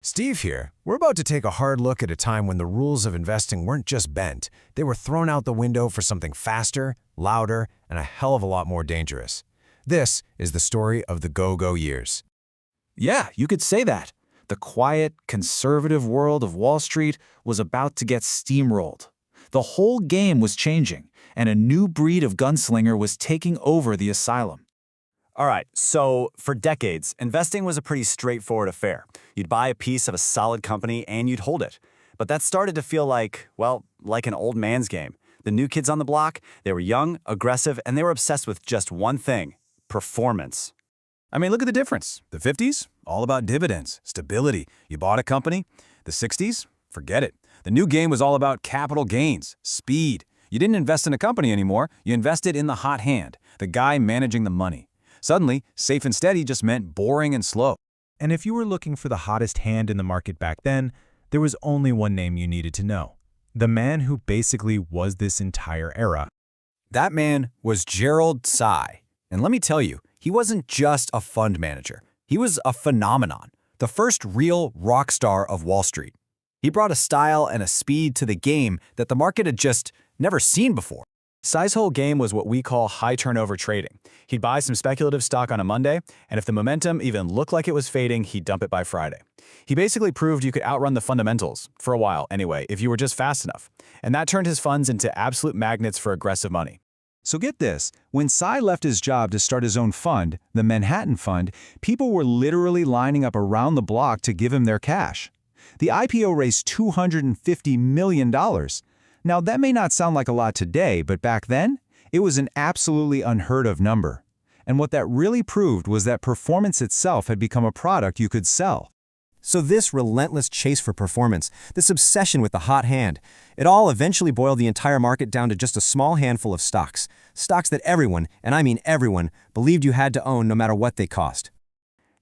Steve here. We're about to take a hard look at a time when the rules of investing weren't just bent, they were thrown out the window for something faster, louder, and a hell of a lot more dangerous. This is the story of the go-go years. Yeah, you could say that. The quiet, conservative world of Wall Street was about to get steamrolled. The whole game was changing, and a new breed of gunslinger was taking over the asylum. All right, so for decades, investing was a pretty straightforward affair. You'd buy a piece of a solid company and you'd hold it. But that started to feel like, well, like an old man's game. The new kids on the block, they were young, aggressive, and they were obsessed with just one thing: performance. I mean, look at the difference. The 50s, all about dividends, stability. You bought a company. The 60s, forget it. The new game was all about capital gains, speed. You didn't invest in a company anymore. You invested in the hot hand, the guy managing the money. Suddenly, safe and steady just meant boring and slow. And if you were looking for the hottest hand in the market back then, there was only one name you needed to know. The man who basically was this entire era. That man was Gerald Tsai. And let me tell you, he wasn't just a fund manager. He was a phenomenon, the first real rock star of Wall Street. He brought a style and a speed to the game that the market had just never seen before. Tsai's whole game was what we call high turnover trading. He'd buy some speculative stock on a Monday, and if the momentum even looked like it was fading, he'd dump it by Friday. He basically proved you could outrun the fundamentals, for a while anyway, if you were just fast enough. And that turned his funds into absolute magnets for aggressive money. So get this, when Tsai left his job to start his own fund, the Manhattan Fund, people were literally lining up around the block to give him their cash. The IPO raised $250 million. Now, that may not sound like a lot today, but back then, it was an absolutely unheard of number. And what that really proved was that performance itself had become a product you could sell. So this relentless chase for performance, this obsession with the hot hand, it all eventually boiled the entire market down to just a small handful of stocks. Stocks that everyone, and I mean everyone, believed you had to own no matter what they cost.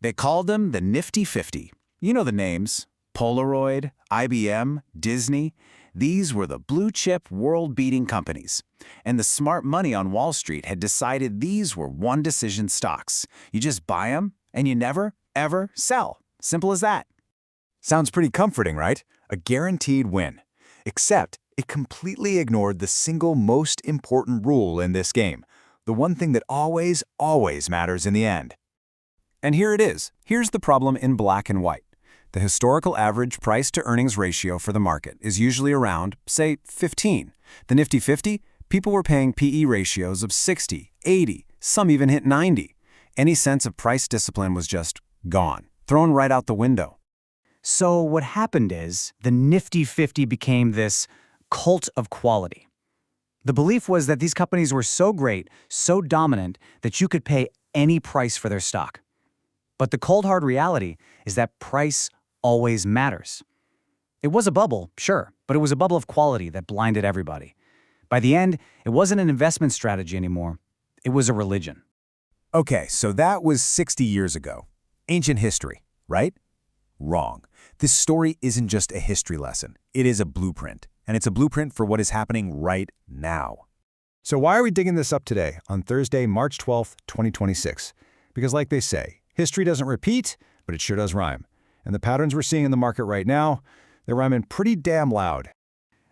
They called them the Nifty 50. You know the names: Polaroid, IBM, Disney. These were the blue-chip, world-beating companies. And the smart money on Wall Street had decided these were one-decision stocks. You just buy them, and you never, ever sell. Simple as that. Sounds pretty comforting, right? A guaranteed win. Except it completely ignored the single most important rule in this game, the one thing that always, always matters in the end. And here it is. Here's the problem in black and white. The historical average price-to-earnings ratio for the market is usually around, say, 15. The Nifty 50, people were paying PE ratios of 60, 80, some even hit 90. Any sense of price discipline was just gone, thrown right out the window. So what happened is the Nifty 50 became this cult of quality. The belief was that these companies were so great, so dominant, that you could pay any price for their stock. But the cold hard reality is that price always matters. It was a bubble, sure, but it was a bubble of quality that blinded everybody. By the end, it wasn't an investment strategy anymore. It was a religion. Okay, so that was 60 years ago. Ancient history, right? Wrong. This story isn't just a history lesson. It is a blueprint, and it's a blueprint for what is happening right now. So why are we digging this up today on Thursday, March 12th, 2026? Because like they say, history doesn't repeat, but it sure does rhyme. And the patterns we're seeing in the market right now, they're rhyming pretty damn loud.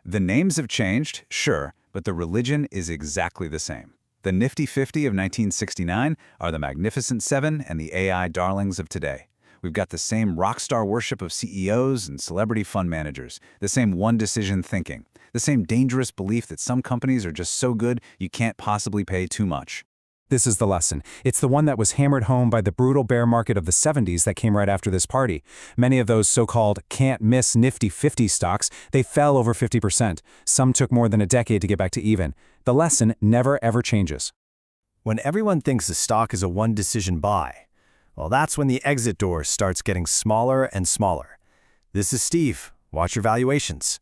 The names have changed, sure, but the religion is exactly the same. The Nifty 50 of 1969 are the Magnificent Seven and the AI darlings of today. We've got the same rock star worship of CEOs and celebrity fund managers, the same one-decision thinking, the same dangerous belief that some companies are just so good you can't possibly pay too much. This is the lesson. It's the one that was hammered home by the brutal bear market of the 70s that came right after this party. Many of those so-called can't-miss Nifty 50 stocks, they fell over 50%. Some took more than a decade to get back to even. The lesson never ever changes. When everyone thinks a stock is a one-decision buy, well, that's when the exit door starts getting smaller and smaller. This is Steve. Watch your valuations.